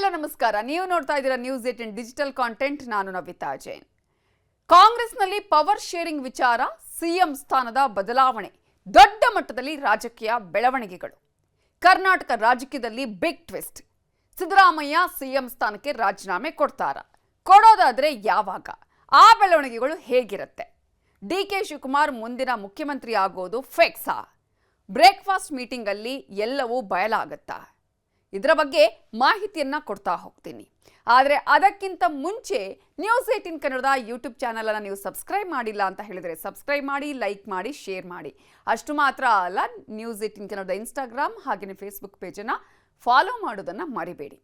Hello ನಮಸ್ಕಾರ. ನೀವು ನೋಡ್ತಾ ಇದ್ದೀರಾ ನ್ಯೂಸ್ 18 ಡಿಜಿಟಲ್ ಕಾಂಟೆಂಟ್. ನಾನು ನವಿತಾ ಜೈನ್. ಕಾಂಗ್ರೆಸ್ನಲ್ಲಿ ಪವರ್ ಶೇರಿಂಗ್ ವಿಚಾರ, ಸಿಎಂ ಸ್ಥಾನದ ಬದಲಾವಣೆ, ದೊಡ್ಡ ಮಟ್ಟದಲ್ಲಿ ರಾಜಕೀಯ ಬೆಳವಣಿಗೆಗಳು. ಕರ್ನಾಟಕ ರಾಜಕೀಯದಲ್ಲಿ ಬಿಗ್ ಟ್ವಿಸ್ಟ್. ಸಿದ್ದರಾಮಯ್ಯ ಸಿಎಂ ಸ್ಥಾನಕ್ಕೆ ರಾಜೀನಾಮೆ ಕೊಡೋದಾದ್ರೆ ಯಾವಾಗ? ಆ ಬೆಳವಣಿಗೆಗಳು ಹೇಗಿರುತ್ತೆ? ಡಿಕೆ ಶಿವಕುಮಾರ್ ಮುಂದಿನ ಮುಖ್ಯಮಂತ್ರಿ ಆಗೋದು ಫಿಕ್ಸಾ? ಬ್ರೇಕ್ಫಾಸ್ಟ್ ಮೀಟಿಂಗ್ ಅಲ್ಲಿ ಎಲ್ಲವೂ ಬಯಲಾಗತ್ತಾ? ಇದರ ಬಗ್ಗೆ ಮಾಹಿತಿಯನ್ನ ಕೊಡ್ತಾ ಹೋಗ್ತೀನಿ. ಆದರೆ ಅದಕ್ಕಿಂತ ಮುಂಚೆ ನ್ಯೂಸ್ 18 ಕನ್ನಡದ ಯೂಟ್ಯೂಬ್ ಚಾನಲ್ ಅನ್ನು ನೀವು ಸಬ್ಸ್ಕ್ರೈಬ್ ಮಾಡಿಲ್ಲ ಅಂತ ಹೇಳಿದ್ರೆ ಸಬ್ಸ್ಕ್ರೈಬ್ ಮಾಡಿ, ಲೈಕ್ ಮಾಡಿ, ಶೇರ್ ಮಾಡಿ. ಅಷ್ಟು ಮಾತ್ರ ಅಲ್ಲ, ನ್ಯೂಸ್ 18 ಕನ್ನಡದ ಇನ್ಸ್ಟಾಗ್ರಾಮ್ ಹಾಗೆಯೇ ಫೇಸ್ಬುಕ್ ಪೇಜನ್ನು ಫಾಲೋ ಮಾಡೋದನ್ನ ಮರಿಬೇಡಿ.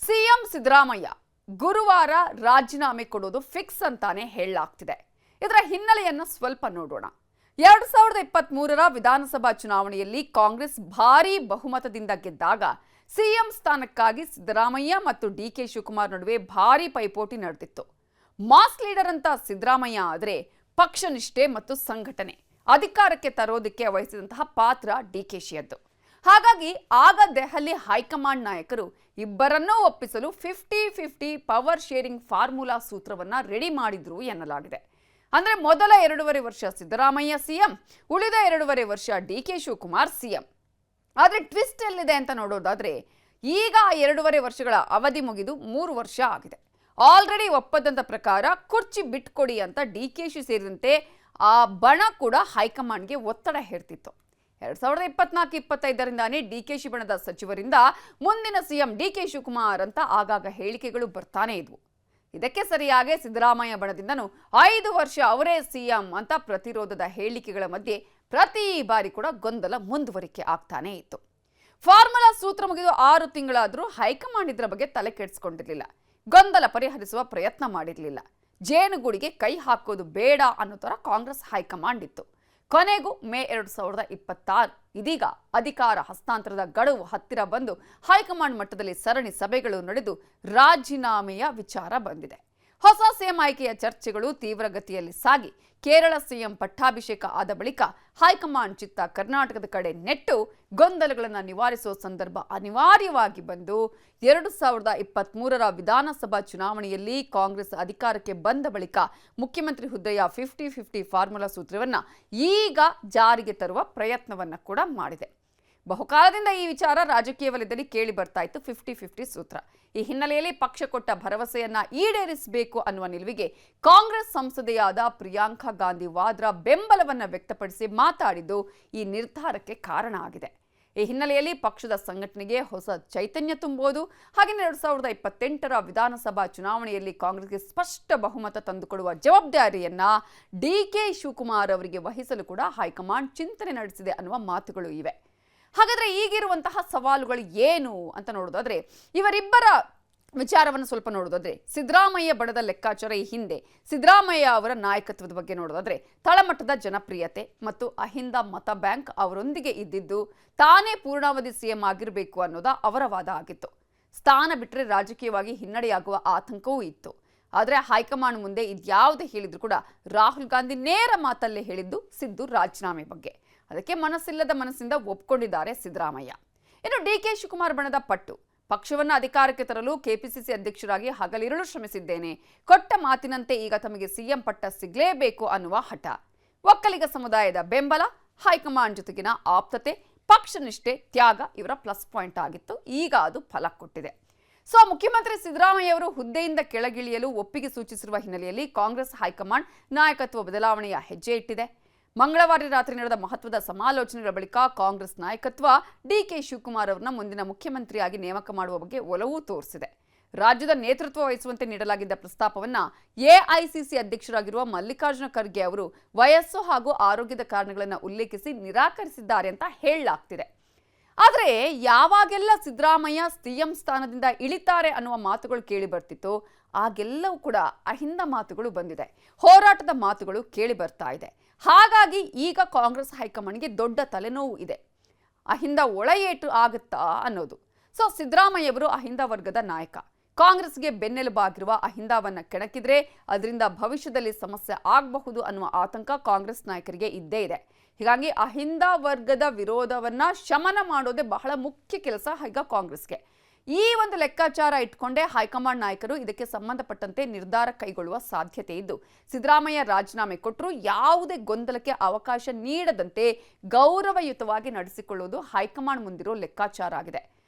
ಸಿಎಂ ಸಿದ್ದರಾಮಯ್ಯ ಗುರುವಾರ ರಾಜೀನಾಮೆ ಕೊಡೋದು ಫಿಕ್ಸ್ ಅಂತಾನೆ ಹೇಳಲಾಗ್ತಿದೆ. ಇದರ ಹಿನ್ನೆಲೆಯನ್ನು ಸ್ವಲ್ಪ ನೋಡೋಣ. 2023ರ ವಿಧಾನಸಭಾ ಚುನಾವಣೆಯಲ್ಲಿ ಕಾಂಗ್ರೆಸ್ ಭಾರೀ ಬಹುಮತದಿಂದ ಗೆದ್ದಾಗ ಸಿಎಂ ಸ್ಥಾನಕ್ಕಾಗಿ ಸಿದ್ದರಾಮಯ್ಯ ಮತ್ತು ಡಿಕೆ ಶಿವಕುಮಾರ್ ನಡುವೆ ಭಾರೀ ಪೈಪೋಟಿ ನಡೆದಿತ್ತು. ಮಾಸ್ ಲೀಡರ್ ಅಂತ ಸಿದ್ದರಾಮಯ್ಯ ಆದರೆ ಪಕ್ಷ ನಿಷ್ಠೆ ಮತ್ತು ಸಂಘಟನೆ, ಅಧಿಕಾರಕ್ಕೆ ತರೋದಕ್ಕೆ ವಹಿಸಿದಂತಹ ಪಾತ್ರ ಡಿಕೆಶಿಯದ್ದು. ಹಾಗಾಗಿ ಆಗ ದೆಹಲಿ ಹೈಕಮಾಂಡ್ ನಾಯಕರು ಇಬ್ಬರನ್ನೂ ಒಪ್ಪಿಸಲು 50-50 ಪವರ್ ಶೇರಿಂಗ್ ಫಾರ್ಮುಲಾ ಸೂತ್ರವನ್ನ ರೆಡಿ ಮಾಡಿದ್ರು ಎನ್ನಲಾಗಿದೆ. ಅಂದ್ರೆ ಮೊದಲ 2.5 ವರ್ಷ ಸಿದ್ದರಾಮಯ್ಯ ಸಿಎಂ, ಉಳಿದ 2.5 ವರ್ಷ ಡಿಕೆ ಶಿವಕುಮಾರ್ ಸಿಎಂ. ಆದ್ರೆ ಟ್ವಿಸ್ಟ್ ಎಲ್ಲಿದೆ ಅಂತ ನೋಡೋದಾದ್ರೆ, ಈಗ 2.5 ವರ್ಷಗಳ ಅವಧಿ ಮುಗಿದು 3 ವರ್ಷ ಆಗಿದೆ. ಆಲ್ರೆಡಿ ಒಪ್ಪಂದದ ಪ್ರಕಾರ ಕುರ್ಚಿ ಬಿಟ್ಕೊಡಿ ಅಂತ ಡಿಕೆಶಿ ಸೇರಿದಂತೆ ಆ ಬಣ ಕೂಡ ಹೈಕಮಾಂಡ್ಗೆ ಒತ್ತಡ ಹೇರ್ತಿತ್ತು. 2024-25ರಿಂದಾನೇ ಡಿಕೆಶಿ ಬಣದ ಸಚಿವರಿಂದ ಮುಂದಿನ ಸಿಎಂ ಡಿಕೆ ಶಿವಕುಮಾರ್ ಅಂತ ಆಗಾಗ ಹೇಳಿಕೆಗಳು ಬರ್ತಾನೆ ಇದ್ವು. ಇದಕ್ಕೆ ಸರಿಯಾಗಿ ಸಿದ್ದರಾಮಯ್ಯ ಬಣದಿಂದನೂ 5 ವರ್ಷ ಅವರೇ ಸಿಎಂ ಅಂತ ಪ್ರತಿರೋಧದ ಹೇಳಿಕೆಗಳ ಮಧ್ಯೆ ಪ್ರತಿ ಬಾರಿ ಕೂಡ ಗೊಂದಲ ಮುಂದುವರಿಕೆ ಆಗ್ತಾನೆ ಇತ್ತು. ಫಾರ್ಮುಲಾ ಸೂತ್ರ ಮುಗಿದು 6 ತಿಂಗಳಾದರೂ ಹೈಕಮಾಂಡ್ ಇದರ ಬಗ್ಗೆ ತಲೆ ಕೆಡಿಸಿಕೊಂಡಿರಲಿಲ್ಲ. ಗೊಂದಲ ಪರಿಹರಿಸುವ ಪ್ರಯತ್ನ ಮಾಡಿರಲಿಲ್ಲ. ಜೇನುಗೂಡಿಗೆ ಕೈ ಹಾಕೋದು ಬೇಡ ಅನ್ನೋ ತರ ಕಾಂಗ್ರೆಸ್ ಹೈಕಮಾಂಡ್ ಇತ್ತು. ಕೊನೆಗೂ ಮೇ 2026 ಇದೀಗ ಅಧಿಕಾರ ಹಸ್ತಾಂತರದ ಗಡುವು ಹತ್ತಿರ ಬಂದು ಹೈಕಮಾಂಡ್ ಮಟ್ಟದಲ್ಲಿ ಸರಣಿ ಸಭೆಗಳು ನಡೆದು ರಾಜೀನಾಮೆಯ ವಿಚಾರ ಬಂದಿದೆ. ಹೊಸ ಸಿಎಂ ಆಯ್ಕೆಯ ಚರ್ಚೆಗಳು ತೀವ್ರಗತಿಯಲ್ಲಿ ಸಾಗಿ ಕೇರಳ ಸಿಎಂ ಪಟ್ಟಾಭಿಷೇಕ ಆದ ಬಳಿಕ ಹೈಕಮಾಂಡ್ ಚಿತ್ತ ಕರ್ನಾಟಕದ ಕಡೆ ನೆಟ್ಟು ಗೊಂದಲಗಳನ್ನು ನಿವಾರಿಸುವ ಸಂದರ್ಭ ಅನಿವಾರ್ಯವಾಗಿ ಬಂದು 2023ರ ವಿಧಾನಸಭಾ ಚುನಾವಣೆಯಲ್ಲಿ ಕಾಂಗ್ರೆಸ್ ಅಧಿಕಾರಕ್ಕೆ ಬಂದ ಬಳಿಕ ಮುಖ್ಯಮಂತ್ರಿ ಹುದ್ದೆಯ 50-50 ಫಾರ್ಮುಲಾ ಸೂತ್ರವನ್ನ ಈಗ ಜಾರಿಗೆ ತರುವ ಪ್ರಯತ್ನವನ್ನ ಕೂಡ ಮಾಡಿದೆ. ಬಹುಕಾಲದಿಂದ ಈ ವಿಚಾರ ರಾಜಕೀಯ ವಲಯದಲ್ಲಿ ಕೇಳಿ ಬರ್ತಾ ಇತ್ತು, 50-50 ಸೂತ್ರ. ಈ ಹಿನ್ನೆಲೆಯಲ್ಲಿ ಪಕ್ಷ ಕೊಟ್ಟ ಭರವಸೆಯನ್ನ ಈಡೇರಿಸಬೇಕು ಅನ್ನುವ ನಿಲುವಿಗೆ ಕಾಂಗ್ರೆಸ್ ಸಂಸದೆಯಾದ ಪ್ರಿಯಾಂಕಾ ಗಾಂಧಿ ವಾದ್ರಾ ಬೆಂಬಲವನ್ನ ವ್ಯಕ್ತಪಡಿಸಿ ಮಾತಾಡಿದ್ದು ಈ ನಿರ್ಧಾರಕ್ಕೆ ಕಾರಣ ಆಗಿದೆ. ಈ ಹಿನ್ನೆಲೆಯಲ್ಲಿ ಪಕ್ಷದ ಸಂಘಟನೆಗೆ ಹೊಸ ಚೈತನ್ಯ ತುಂಬುವುದು, ಹಾಗೆ 2028ರ ವಿಧಾನಸಭಾ ಚುನಾವಣೆಯಲ್ಲಿ ಕಾಂಗ್ರೆಸ್ಗೆ ಸ್ಪಷ್ಟ ಬಹುಮತ ತಂದುಕೊಡುವ ಜವಾಬ್ದಾರಿಯನ್ನ ಡಿಕೆ ಶಿವಕುಮಾರ್ ಅವರಿಗೆ ವಹಿಸಲು ಕೂಡ ಹೈಕಮಾಂಡ್ ಚಿಂತನೆ ನಡೆಸಿದೆ ಅನ್ನುವ ಮಾತುಗಳು ಇವೆ. ಹಾಗಾದ್ರೆ ಈಗಿರುವಂತಹ ಸವಾಲುಗಳು ಏನು ಅಂತ ನೋಡೋದಾದ್ರೆ, ಇವರಿಬ್ಬರ ವಿಚಾರವನ್ನು ಸ್ವಲ್ಪ ನೋಡೋದಾದ್ರೆ, ಸಿದ್ದರಾಮಯ್ಯ ಬಣದ ಲೆಕ್ಕಾಚಾರ ಈ ಹಿಂದೆ ಸಿದ್ದರಾಮಯ್ಯ ಅವರ ನಾಯಕತ್ವದ ಬಗ್ಗೆ ನೋಡೋದಾದ್ರೆ ತಳಮಟ್ಟದ ಜನಪ್ರಿಯತೆ ಮತ್ತು ಅಹಿಂದ ಮತ ಬ್ಯಾಂಕ್ ಅವರೊಂದಿಗೆ ಇದ್ದಿದ್ದು ತಾನೇ ಪೂರ್ಣಾವಧಿ ಸಿಎಂ ಆಗಿರಬೇಕು ಅನ್ನೋದ ಅವರ ವಾದ ಆಗಿತ್ತು. ಸ್ಥಾನ ಬಿಟ್ಟರೆ ರಾಜಕೀಯವಾಗಿ ಹಿನ್ನಡೆಯಾಗುವ ಆತಂಕವೂ ಇತ್ತು. ಆದರೆ ಹೈಕಮಾಂಡ್ ಮುಂದೆ ಇದ್ಯಾವುದೇ ಹೇಳಿದ್ರು ಕೂಡ ರಾಹುಲ್ ಗಾಂಧಿ ನೇರ ಮಾತಲ್ಲೇ ಹೇಳಿದ್ದು ಸಿದ್ದು ರಾಜೀನಾಮೆ ಬಗ್ಗೆ. ಅದಕ್ಕೆ ಮನಸ್ಸಿಲ್ಲದ ಮನಸ್ಸಿಂದ ಒಪ್ಕೊಂಡಿದ್ದಾರೆ ಸಿದ್ದರಾಮಯ್ಯ. ಇನ್ನು ಡಿಕೆ ಶಿವಕುಮಾರ್ ಬಣದ ಪಟ್ಟು, ಪಕ್ಷವನ್ನು ಅಧಿಕಾರಕ್ಕೆ ತರಲು ಕೆಪಿಸಿಸಿ ಅಧ್ಯಕ್ಷರಾಗಿ ಹಗಲಿರುಳು ಶ್ರಮಿಸಿದ್ದೇನೆ, ಕೊಟ್ಟ ಮಾತಿನಂತೆ ಈಗ ತಮಗೆ ಸಿಎಂ ಪಟ್ಟ ಸಿಗಲೇಬೇಕು ಅನ್ನುವ ಹಠ, ಒಕ್ಕಲಿಗ ಸಮುದಾಯದ ಬೆಂಬಲ, ಹೈಕಮಾಂಡ್ ಜೊತೆಗಿನ ಆಪ್ತತೆ, ಪಕ್ಷ ನಿಷ್ಠೆ, ತ್ಯಾಗ ಇವರ ಪ್ಲಸ್ ಪಾಯಿಂಟ್ ಆಗಿತ್ತು. ಈಗ ಅದು ಫಲ ಕೊಟ್ಟಿದೆ. ಮುಖ್ಯಮಂತ್ರಿ ಸಿದ್ದರಾಮಯ್ಯ ಅವರು ಹುದ್ದೆಯಿಂದ ಕೆಳಗಿಳಿಯಲು ಒಪ್ಪಿಗೆ ಸೂಚಿಸಿರುವ ಹಿನ್ನೆಲೆಯಲ್ಲಿ ಕಾಂಗ್ರೆಸ್ ಹೈಕಮಾಂಡ್ ನಾಯಕತ್ವ ಬದಲಾವಣೆಯ ಹೆಜ್ಜೆ ಇಟ್ಟಿದೆ. ಮಂಗಳವಾರ ರಾತ್ರಿ ನಡೆದ ಮಹತ್ವದ ಸಮಾಲೋಚನೆಗಳ ಬಳಿಕ ಕಾಂಗ್ರೆಸ್ ನಾಯಕತ್ವ ಡಿಕೆ ಶಿವಕುಮಾರ್ ಅವರನ್ನ ಮುಂದಿನ ಮುಖ್ಯಮಂತ್ರಿಯಾಗಿ ನೇಮಕ ಮಾಡುವ ಬಗ್ಗೆ ಒಲವು ತೋರಿಸಿದೆ. ರಾಜ್ಯದ ನೇತೃತ್ವ ವಹಿಸುವಂತೆ ನೀಡಲಾಗಿದ್ದ ಪ್ರಸ್ತಾಪವನ್ನ ಎಐಸಿಸಿ ಅಧ್ಯಕ್ಷರಾಗಿರುವ ಮಲ್ಲಿಕಾರ್ಜುನ ಖರ್ಗೆ ಅವರು ವಯಸ್ಸು ಹಾಗೂ ಆರೋಗ್ಯದ ಕಾರಣಗಳನ್ನು ಉಲ್ಲೇಖಿಸಿ ನಿರಾಕರಿಸಿದ್ದಾರೆ ಅಂತ ಹೇಳಲಾಗ್ತಿದೆ. ಆದರೆ ಯಾವಾಗೆಲ್ಲ ಸಿದ್ದರಾಮಯ್ಯ ಸಿಎಂ ಸ್ಥಾನದಿಂದ ಇಳಿತಾರೆ ಅನ್ನುವ ಮಾತುಗಳು ಕೇಳಿ ಬರ್ತಿತ್ತು, ಆಗೆಲ್ಲವೂ ಕೂಡ ಅಹಿಂದ ಮಾತುಗಳು ಬಂದಿದೆ, ಹೋರಾಟದ ಮಾತುಗಳು ಕೇಳಿ ಬರ್ತಾ ಇದೆ. ಹಾಗಾಗಿ ಈಗ ಕಾಂಗ್ರೆಸ್ ಹೈಕಮಾಂಡ್ಗೆ ದೊಡ್ಡ ತಲೆನೋವು ಇದೆ. ಅಹಿಂದ ಒಳಏಟು ಆಗುತ್ತಾ ಅನ್ನೋದು. ಸಿದ್ದರಾಮಯ್ಯ ಅವರು ಅಹಿಂದ ವರ್ಗದ ನಾಯಕ. ಕಾಂಗ್ರೆಸ್ಗೆ ಬೆನ್ನೆಲುಬಾಗಿರುವ ಅಹಿಂದವನ್ನ ಕೆಣಕಿದ್ರೆ ಅದರಿಂದ ಭವಿಷ್ಯದಲ್ಲಿ ಸಮಸ್ಯೆ ಆಗಬಹುದು ಅನ್ನುವ ಆತಂಕ ಕಾಂಗ್ರೆಸ್ ನಾಯಕರಿಗೆ ಇದ್ದೇ ಇದೆ. ಹೀಗಾಗಿ ಅಹಿಂದ ವರ್ಗದ ವಿರೋಧವನ್ನ ಶಮನ ಮಾಡೋದೇ ಬಹಳ ಮುಖ್ಯ ಕೆಲಸ ಈಗ ಕಾಂಗ್ರೆಸ್ಗೆ. ಈ ಒಂದು ಲೆಕ್ಕಾಚಾರ ಇಟ್ಕೊಂಡೇ ಹೈಕಮಾಂಡ್ ನಾಯಕರು ಇದಕ್ಕೆ ಸಂಬಂಧಪಟ್ಟಂತೆ ನಿರ್ಧಾರ ಕೈಗೊಳ್ಳುವ ಸಾಧ್ಯತೆ ಇದ್ದು, ಸಿದ್ದರಾಮಯ್ಯ ರಾಜೀನಾಮೆ ಕೊಟ್ಟರು ಯಾವುದೇ ಗೊಂದಲಕ್ಕೆ ಅವಕಾಶ ನೀಡದಂತೆ ಗೌರವಯುತವಾಗಿ ನಡೆಸಿಕೊಳ್ಳುವುದು ಹೈಕಮಾಂಡ್ ಮುಂದಿರೋ ಲೆಕ್ಕಾಚಾರ ಆಗಿದೆ.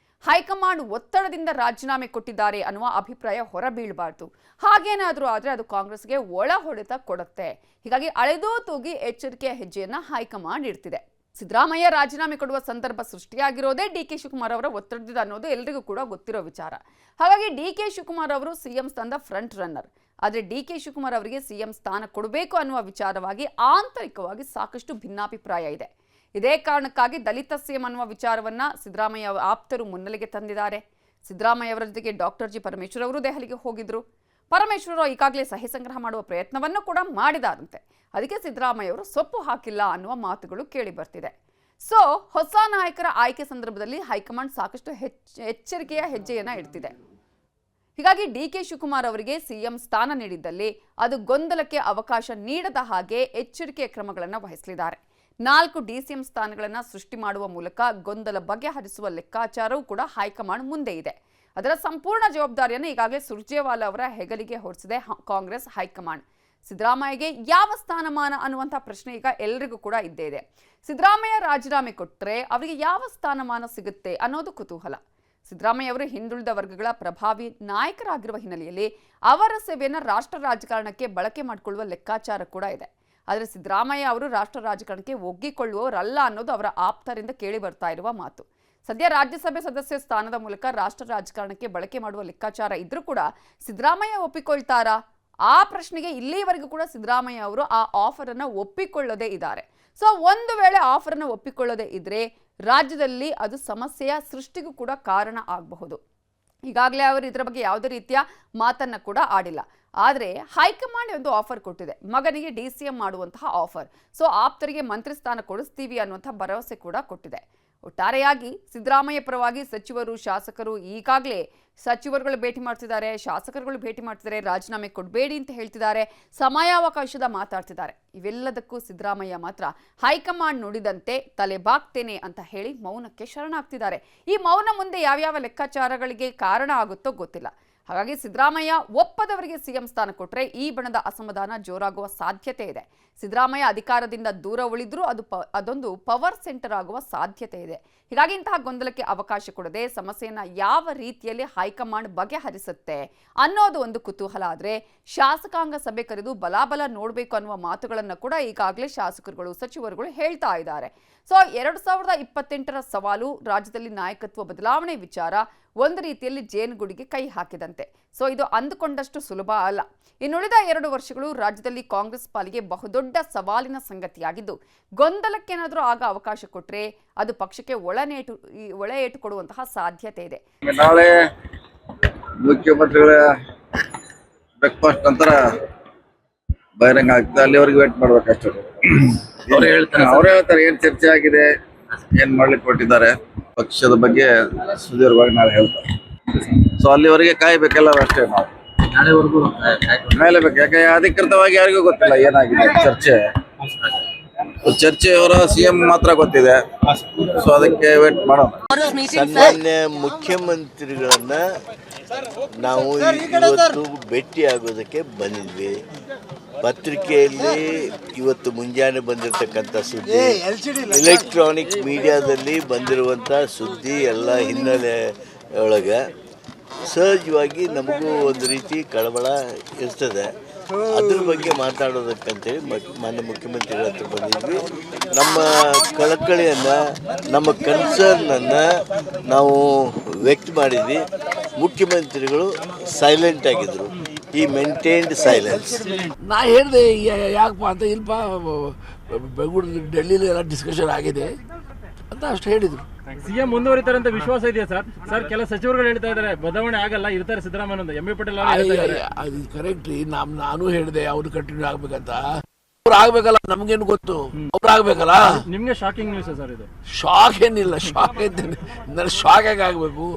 ಹೈಕಮಾಂಡ್ ಒತ್ತಡದಿಂದ ರಾಜೀನಾಮೆ ಕೊಟ್ಟಿದ್ದಾರೆ ಅನ್ನುವ ಅಭಿಪ್ರಾಯ ಹೊರಬೀಳಬಾರದು. ಹಾಗೇನಾದರೂ ಆದರೆ ಅದು ಕಾಂಗ್ರೆಸ್ಗೆ ಒಳ ಹೊಡೆತ ಕೊಡುತ್ತೆ. ಹೀಗಾಗಿ ಅಳೆದೂ ತೂಗಿ ಎಚ್ಚರಿಕೆಯ ಹೆಜ್ಜೆಯನ್ನ ಹೈಕಮಾಂಡ್ ಇಡ್ತಿದೆ. ಸಿದ್ದರಾಮಯ್ಯ ರಾಜೀನಾಮೆ ಕೊಡುವ ಸಂದರ್ಭ ಸೃಷ್ಟಿಯಾಗಿರೋದೇ ಡಿ.ಕೆ. ಶಿವಕುಮಾರ್ ಅವರ ಒತ್ತಡದಿಂದ ಅನ್ನೋದು ಎಲ್ರಿಗೂ ಕೂಡ ಗೊತ್ತಿರೋ ವಿಚಾರ. ಹಾಗಾಗಿ ಡಿ.ಕೆ. ಶಿವಕುಮಾರ್ ಅವರು ಸಿಎಂ ಸ್ಥಾನದ ಫ್ರಂಟ್ ರನ್ನರ್. ಆದರೆ ಡಿ.ಕೆ. ಶಿವಕುಮಾರ್ ಅವರಿಗೆ ಸಿಎಂ ಸ್ಥಾನ ಕೊಡಬೇಕು ಅನ್ನುವ ವಿಚಾರವಾಗಿ ಆಂತರಿಕವಾಗಿ ಸಾಕಷ್ಟು ಭಿನ್ನಾಭಿಪ್ರಾಯ ಇದೆ. ಇದೇ ಕಾರಣಕ್ಕಾಗಿ ದಲಿತ ಸಿಎಂ ಅನ್ನುವ ವಿಚಾರವನ್ನ ಸಿದ್ದರಾಮಯ್ಯ ಆಪ್ತರು ಮುನ್ನೆಲೆಗೆ ತಂದಿದ್ದಾರೆ. ಸಿದ್ದರಾಮಯ್ಯ ಅವರ ಜೊತೆಗೆ ಡಾಕ್ಟರ್ ಜಿ ಪರಮೇಶ್ವರ್ ಅವರು ದೆಹಲಿಗೆ ಹೋಗಿದ್ರು. ಪರಮೇಶ್ವರ್ ಈಗಾಗಲೇ ಸಹಿ ಸಂಗ್ರಹ ಮಾಡುವ ಪ್ರಯತ್ನವನ್ನು ಕೂಡ ಮಾಡಿದಾರಂತೆ. ಅದಕ್ಕೆ ಸಿದ್ದರಾಮಯ್ಯ ಅವರು ಸೊಪ್ಪು ಹಾಕಿಲ್ಲ ಅನ್ನುವ ಮಾತುಗಳು ಕೇಳಿ ಬರ್ತಿದೆ. ಸೊ ಹೊಸ ನಾಯಕರ ಆಯ್ಕೆ ಸಂದರ್ಭದಲ್ಲಿ ಹೈಕಮಾಂಡ್ ಸಾಕಷ್ಟು ಎಚ್ಚರಿಕೆಯ ಹೆಜ್ಜೆಯನ್ನ ಇಡ್ತಿದೆ. ಹೀಗಾಗಿ ಡಿ.ಕೆ. ಶಿವಕುಮಾರ್ ಅವರಿಗೆ ಸಿಎಂ ಸ್ಥಾನ ನೀಡಿದ್ದಲ್ಲಿ ಅದು ಗೊಂದಲಕ್ಕೆ ಅವಕಾಶ ನೀಡದ ಹಾಗೆ ಎಚ್ಚರಿಕೆಯ ಕ್ರಮಗಳನ್ನು ವಹಿಸಲಿದ್ದಾರೆ. 4 ಡಿಸಿಎಂ ಸ್ಥಾನಗಳನ್ನು ಸೃಷ್ಟಿ ಮಾಡುವ ಮೂಲಕ ಗೊಂದಲ ಬಗೆಹರಿಸುವ ಲೆಕ್ಕಾಚಾರವೂ ಕೂಡ ಹೈಕಮಾಂಡ್ ಮುಂದೆ ಇದೆ. ಅದರ ಸಂಪೂರ್ಣ ಜವಾಬ್ದಾರಿಯನ್ನು ಈಗಾಗಲೇ ಸುರ್ಜೇವಾಲಾ ಅವರ ಹೆಗಲಿಗೆ ಹೊರಿಸಿದೆ ಕಾಂಗ್ರೆಸ್ ಹೈಕಮಾಂಡ್. ಸಿದ್ದರಾಮಯ್ಯಗೆ ಯಾವ ಸ್ಥಾನಮಾನ ಅನ್ನುವಂಥ ಪ್ರಶ್ನೆ ಈಗ ಎಲ್ರಿಗೂ ಕೂಡ ಇದ್ದೇ ಇದೆ. ಸಿದ್ದರಾಮಯ್ಯ ರಾಜೀನಾಮೆ ಕೊಟ್ಟರೆ ಅವರಿಗೆ ಯಾವ ಸ್ಥಾನಮಾನ ಸಿಗುತ್ತೆ ಅನ್ನೋದು ಕುತೂಹಲ. ಸಿದ್ದರಾಮಯ್ಯ ಅವರು ಹಿಂದುಳಿದ ವರ್ಗಗಳ ಪ್ರಭಾವಿ ನಾಯಕರಾಗಿರುವ ಹಿನ್ನೆಲೆಯಲ್ಲಿ ಅವರ ಸೇವೆಯನ್ನು ರಾಷ್ಟ್ರ ರಾಜಕಾರಣಕ್ಕೆ ಬಳಕೆ ಮಾಡಿಕೊಳ್ಳುವ ಲೆಕ್ಕಾಚಾರ ಕೂಡ ಇದೆ. ಆದರೆ ಸಿದ್ದರಾಮಯ್ಯ ಅವರು ರಾಷ್ಟ್ರ ರಾಜಕಾರಣಕ್ಕೆ ಒಗ್ಗಿಕೊಳ್ಳುವವರಲ್ಲ ಅನ್ನೋದು ಅವರ ಆಪ್ತರಿಂದ ಕೇಳಿ ಬರ್ತಾ ಇರುವ ಮಾತು. ಸದ್ಯ ರಾಜ್ಯಸಭೆ ಸದಸ್ಯ ಸ್ಥಾನದ ಮೂಲಕ ರಾಷ್ಟ್ರ ರಾಜಕಾರಣಕ್ಕೆ ಬಳಕೆ ಮಾಡುವ ಲೆಕ್ಕಾಚಾರ ಇದ್ರೂ ಕೂಡ ಸಿದ್ದರಾಮಯ್ಯ ಒಪ್ಪಿಕೊಳ್ತಾರಾ? ಆ ಪ್ರಶ್ನೆಗೆ ಇಲ್ಲಿವರೆಗೂ ಕೂಡ ಸಿದ್ದರಾಮಯ್ಯ ಅವರು ಆ ಆಫರ್ ಅನ್ನು ಒಪ್ಪಿಕೊಳ್ಳದೇ ಇದ್ದಾರೆ. ಸೊ ಒಂದು ವೇಳೆ ಆಫರ್ ಅನ್ನು ಒಪ್ಪಿಕೊಳ್ಳದೇ ಇದ್ರೆ ರಾಜ್ಯದಲ್ಲಿ ಅದು ಸಮಸ್ಯೆಯ ಸೃಷ್ಟಿಗೂ ಕೂಡ ಕಾರಣ ಆಗಬಹುದು. ಈಗಾಗಲೇ ಅವರು ಇದರ ಬಗ್ಗೆ ಯಾವುದೇ ರೀತಿಯ ಮಾತನ್ನ ಕೂಡ ಆಡಿಲ್ಲ. ಆದರೆ ಹೈಕಮಾಂಡ್ ಒಂದು ಆಫರ್ ಕೊಟ್ಟಿದೆ, ಮಗನಿಗೆ ಡಿಸಿಎಂ ಮಾಡುವಂತಹ ಆಫರ್. ಸೊ ಆಪ್ತರಿಗೆ ಮಂತ್ರಿ ಸ್ಥಾನ ಕೊಡಿಸ್ತೀವಿ ಅನ್ನುವಂಥ ಭರವಸೆ ಕೂಡ ಕೊಟ್ಟಿದೆ. ಒಟ್ಟಾರೆಯಾಗಿ ಸಿದ್ದರಾಮಯ್ಯ ಪರವಾಗಿ ಸಚಿವರು, ಶಾಸಕರು ಈಗಾಗಲೇ ಸಚಿವರುಗಳು ಭೇಟಿ ಮಾಡ್ತಿದ್ದಾರೆ, ಶಾಸಕರುಗಳು ಭೇಟಿ ಮಾಡ್ತಿದ್ದಾರೆ, ರಾಜೀನಾಮೆ ಕೊಡಬೇಡಿ ಅಂತ ಹೇಳ್ತಿದ್ದಾರೆ, ಸಮಯಾವಕಾಶದ ಮಾತಾಡ್ತಿದ್ದಾರೆ. ಇವೆಲ್ಲದಕ್ಕೂ ಸಿದ್ದರಾಮಯ್ಯ ಮಾತ್ರ ಹೈಕಮಾಂಡ್ ನುಡಿದಂತೆ ತಲೆಬಾಗ್ತೇನೆ ಅಂತ ಹೇಳಿ ಮೌನಕ್ಕೆ ಶರಣಾಗ್ತಿದ್ದಾರೆ. ಈ ಮೌನ ಮುಂದೆ ಯಾವ್ಯಾವ ಲೆಕ್ಕಾಚಾರಗಳಿಗೆ ಕಾರಣ ಆಗುತ್ತೋ ಗೊತ್ತಿಲ್ಲ. ಹಾಗಾಗಿ ಸಿದ್ದರಾಮಯ್ಯ ಒಪ್ಪದವರಿಗೆ ಸಿಎಂ ಸ್ಥಾನ ಕೊಟ್ಟರೆ ಈ ಬಣದ ಅಸಮಾಧಾನ ಜೋರಾಗುವ ಸಾಧ್ಯತೆ ಇದೆ. ಸಿದ್ದರಾಮಯ್ಯ ಅಧಿಕಾರದಿಂದ ದೂರ ಉಳಿದ್ರೂ ಅದೊಂದು ಪವರ್ ಸೆಂಟರ್ ಆಗುವ ಸಾಧ್ಯತೆ ಇದೆ. ಹೀಗಾಗಿ ಇಂತಹ ಗೊಂದಲಕ್ಕೆ ಅವಕಾಶ ಕೊಡದೆ ಸಮಸ್ಯೆಯನ್ನ ಯಾವ ರೀತಿಯಲ್ಲಿ ಹೈಕಮಾಂಡ್ ಬಗೆಹರಿಸುತ್ತೆ ಅನ್ನೋದು ಒಂದು ಕುತೂಹಲ. ಆದರೆ ಶಾಸಕಾಂಗ ಸಭೆ ಕರೆದು ಬಲಾಬಲ ನೋಡಬೇಕು ಅನ್ನುವ ಮಾತುಗಳನ್ನು ಕೂಡ ಈಗಾಗಲೇ ಶಾಸಕರುಗಳು, ಸಚಿವರುಗಳು ಹೇಳ್ತಾ ಇದ್ದಾರೆ. ಸೊ 2028ರ ಸವಾಲು, ರಾಜ್ಯದಲ್ಲಿ ನಾಯಕತ್ವ ಬದಲಾವಣೆ ವಿಚಾರ ಒಂದು ರೀತಿಯಲ್ಲಿ ಜೇನುಗೂಡಿಗೆ ಕೈ ಹಾಕಿದಂತೆ. ಸೊ ಇದು ಅಂದುಕೊಂಡಷ್ಟು ಸುಲಭ ಅಲ್ಲ. ಇನ್ನುಳಿದ 2 ವರ್ಷಗಳು ರಾಜ್ಯದಲ್ಲಿ ಕಾಂಗ್ರೆಸ್ ಪಾಲಿಗೆ ಬಹುದೊಡ್ಡ ಸವಾಲಿನ ಸಂಗತಿಯಾಗಿದ್ದು, ಗೊಂದಲಕ್ಕೇನಾದರೂ ಆಗ ಅವಕಾಶ ಕೊಟ್ಟರೆ ಅದು ಪಕ್ಷಕ್ಕೆ ಒಳ ಏಟು ಕೊಡುವಂತಹ ಸಾಧ್ಯತೆ ಇದೆ. ನಾಳೆ ಮುಖ್ಯಮಂತ್ರಿಗಳ ಬ್ರೇಕ್ಫಾಸ್ಟ್ ನಂತರ ಬಹಿರಂಗ ಆಗ್ತದೆ, ಅಲ್ಲಿವರೆಗೆ ವೇಟ್ ಮಾಡ್ಬೇಕಷ್ಟೇ. ಅವರೇ ಹೇಳ್ತಾರೆ ಏನ್ ಚರ್ಚೆ ಆಗಿದೆ, ಏನ್ ಮಾಡ್ಲಿಕ್ಕೆ ಕೊಟ್ಟಿದ್ದಾರೆ, ಪಕ್ಷದ ಬಗ್ಗೆ ಸುದೀರ್ಘವಾಗಿ ನಾಳೆ ಹೇಳ್ತಾರೆ. ಸೊ ಅಲ್ಲಿವರೆಗೆ ಕಾಯ್ಬೇಕೆಲ್ಲ ಅಷ್ಟೇ. ನಾವು ಕಾಯಲೇಬೇಕು, ಯಾಕೆ ಅಧಿಕೃತವಾಗಿ ಯಾರಿಗೂ ಗೊತ್ತಿಲ್ಲ ಏನಾಗಿದೆ ಚರ್ಚೆ ಅವರ ಸಿಎಂ ಮಾತ್ರ ಗೊತ್ತಿದೆ. ಸೊ ಅದಕ್ಕೆ ವೇಟ್ ಮಾಡೋಣ. ಸನ್ಮಾನ್ಯ ಮುಖ್ಯಮಂತ್ರಿಗಳನ್ನ ನಾವು ಇವತ್ತು ಭೇಟಿ ಆಗೋದಕ್ಕೆ ಬಂದಿದ್ವಿ. ಪತ್ರಿಕೆಯಲ್ಲಿ ಇವತ್ತು ಮುಂಜಾನೆ ಬಂದಿರತಕ್ಕಂಥ ಸುದ್ದಿ, ಎಲೆಕ್ಟ್ರಾನಿಕ್ ಮೀಡಿಯಾದಲ್ಲಿ ಬಂದಿರುವಂಥ ಸುದ್ದಿ ಎಲ್ಲ ಹಿನ್ನೆಲೆ ಒಳಗೆ ಸಹಜವಾಗಿ ನಮಗೂ ಒಂದು ರೀತಿ ಕಳವಳ ಇರ್ತದೆ. ಅದ್ರ ಬಗ್ಗೆ ಮಾತಾಡೋದಕ್ಕಂತೇಳಿ ಮಾನ್ಯ ಮುಖ್ಯಮಂತ್ರಿಗಳ ಹತ್ರ ಬಂದಿದ್ವಿ. ನಮ್ಮ ಕಳಕಳಿಯನ್ನು, ನಮ್ಮ ಕನ್ಸರ್ನನ್ನು ನಾವು ವ್ಯಕ್ತ ಮಾಡಿದ್ವಿ. ಮುಖ್ಯಮಂತ್ರಿಗಳು ಸೈಲೆಂಟ್ ಆಗಿದ್ರು. ಈ ಮೇಂಟೈನ್ಡ್ ಸೈಲೆನ್ಸ್. ನಾ ಹೇಳಿದೆ ಯಾಕಪ್ಪ ಅಂತ, ಇಲ್ಪ ಬೆಂಗಳೂರು ಡೆಲ್ಲಿಲಿ ಎಲ್ಲ ಡಿಸ್ಕಷನ್ ಆಗಿದೆ ಅಂತ ಅಷ್ಟು ಹೇಳಿದ್ರು. ಸಿಎಂ ಮುಂದುವರಿತಾರೆ ಅಂತ ವಿಶ್ವಾಸ ಇದೆಯಾ ಸರ್? ಸರ್ ಕೆಲ ಸಚಿವರುಗಳು ಹೇಳ್ತಾ ಇದ್ದಾರೆ ಬದಲಾವಣೆ ಆಗಲ್ಲ, ಇರ್ತಾರೆ ಸಿದ್ದರಾಮಯ್ಯ ಅಂತ. ಎಂ.ಬಿ. ಪಾಟೀಲ್ ಅದು ಕರೆಕ್ಟ್. ನಾನು ಹೇಳಿದೆ ಅವ್ರು ಕಂಟಿನ್ಯೂ ಆಗ್ಬೇಕಂತ. ಅವ್ರು ಆಗ್ಬೇಕಲ್ಲ, ನಮ್ಗೇನು ಗೊತ್ತು, ಅವ್ರು ಆಗ್ಬೇಕಲ್ಲ. ನಿಮ್ಗೆ ಶಾಕಿಂಗ್ ನ್ಯೂಸ್ ಸರ್ ಇದು? ಶಾಕ್ ಏನಿಲ್ಲ, ಶಾಕ್ ಐತೇನೆ. ನನಗೆ ಶಾಕ್ ಆಗಿ ಆಗ್ಬೇಕು.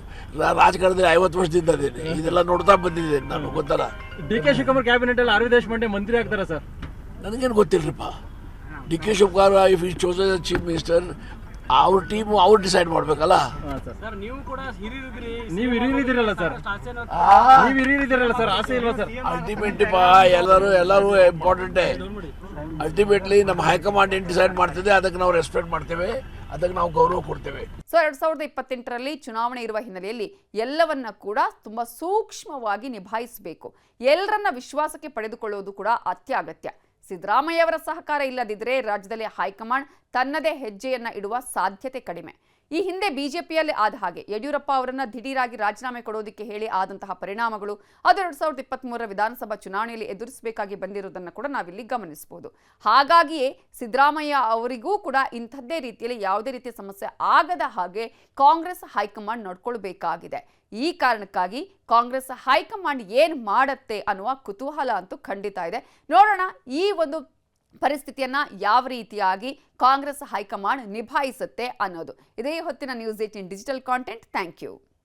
ರಾಜಕಾರಣದಲ್ಲಿ 50 ವರ್ಷದಿಂದ ಇದ್ದೇನೆ, ಇದೆಲ್ಲ ನೋಡ್ತಾ ಬಂದಿದ್ದೇನೆ ನಾನು, ಗೊತ್ತಲ್ಲ. ಡಿ.ಕೆ. ಶಿವಕುಮಾರ್ ಕ್ಯಾಬಿನೆಟ್ ಅಲ್ಲಿ ಆರ್ ವಿ ದೇಶಪಾಂಡೆ ಮಂತ್ರಿ ಆಗ್ತಾರ ಸರ್? ನನಗೇನು ಗೊತ್ತಿಲ್ಲರಿಪ್ಪ. ಡಿ.ಕೆ. ಶಿವಕುಮಾರ್ ಇಫ್ ಈ ಚೋಸನ್ ಚೀಫ್ ಮಿನಿಸ್ಟರ್, ಅವ್ರ ಟೀಮು ಅವ್ರು ಡಿಸೈಡ್ ಮಾಡ್ಬೇಕಲ್ಲ. ಸರ್ ನೀವು ಕೂಡ ನೀವು ಹಿರಿಯರಿದ್ದೀರಲ್ಲ ಸರ್, ನೀವು ಹಿರಿಯರಿದ್ದೀರಲ್ಲ ಸರ್, ಆಸೆ ಇಲ್ವಾ ಸರ್? ಅಲ್ಟಿಮೇಟ್ಲಿ ಎಲ್ಲರೂ ಇಂಪಾರ್ಟೆಂಟೇ. ಅಲ್ಟಿಮೇಟ್ಲಿ ನಮ್ಮ ಹೈಕಮಾಂಡ್ ಏನು ಡಿಸೈಡ್ ಮಾಡ್ತಿದೆ ಅದಕ್ಕೆ ನಾವು ರೆಸ್ಪೆಕ್ಟ್ ಮಾಡ್ತೇವೆ, ಅದಕ್ಕೆ ನಾವು ಗೌರವ ಕೊಡ್ತೇವೆ. ಸೊ 2028ರಲ್ಲಿ ಚುನಾವಣೆ ಇರುವ ಹಿನ್ನೆಲೆಯಲ್ಲಿ ಎಲ್ಲವನ್ನ ಕೂಡ ತುಂಬಾ ಸೂಕ್ಷ್ಮವಾಗಿ ನಿಭಾಯಿಸಬೇಕು. ಎಲ್ಲರನ್ನ ವಿಶ್ವಾಸಕ್ಕೆ ಪಡೆದುಕೊಳ್ಳುವುದು ಕೂಡ ಅತ್ಯಗತ್ಯ. ಸಿದ್ದರಾಮಯ್ಯ ಅವರ ಸಹಕಾರ ಇಲ್ಲದಿದ್ದರೆ ರಾಜ್ಯದಲ್ಲಿ ಹೈಕಮಾಂಡ್ ತನ್ನದೇ ಹೆಜ್ಜೆಯನ್ನ ಇಡುವ ಸಾಧ್ಯತೆ ಕಡಿಮೆ. ಈ ಹಿಂದೆ ಬಿಜೆಪಿಯಲ್ಲಿ ಆದ ಹಾಗೆ ಯಡಿಯೂರಪ್ಪ ಅವರನ್ನ ದಿಢೀರಾಗಿ ರಾಜೀನಾಮೆ ಕೊಡೋದಕ್ಕೆ ಹೇಳಿ ಆದಂತಹ ಪರಿಣಾಮಗಳು ಅದು 2023ರ ವಿಧಾನಸಭಾ ಚುನಾವಣೆಯಲ್ಲಿ ಎದುರಿಸಬೇಕಾಗಿ ಬಂದಿರುವುದನ್ನು ಕೂಡ ನಾವಿಲ್ಲಿ ಗಮನಿಸಬಹುದು. ಹಾಗಾಗಿಯೇ ಸಿದ್ದರಾಮಯ್ಯ ಅವರಿಗೂ ಕೂಡ ಇಂಥದ್ದೇ ರೀತಿಯಲ್ಲಿ ಯಾವುದೇ ರೀತಿಯ ಸಮಸ್ಯೆ ಆಗದ ಹಾಗೆ ಕಾಂಗ್ರೆಸ್ ಹೈಕಮಾಂಡ್ ನೋಡ್ಕೊಳ್ಬೇಕಾಗಿದೆ. ಈ ಕಾರಣಕ್ಕಾಗಿ ಕಾಂಗ್ರೆಸ್ ಹೈಕಮಾಂಡ್ ಏನ್ ಮಾಡುತ್ತೆ ಅನ್ನುವ ಕುತೂಹಲ ಅಂತೂ ಖಂಡಿತ ಇದೆ. ನೋಡೋಣ ಈ ಒಂದು ಪರಿಸ್ಥಿತಿಯನ್ನ ಯಾವ ರೀತಿಯಾಗಿ ಕಾಂಗ್ರೆಸ್ ಹೈಕಮಾಂಡ್ ನಿಭಾಯಿಸುತ್ತೆ ಅನ್ನೋದು. ಇದೇ ಹೊತ್ತಿನ news 18 digital content. Thank you.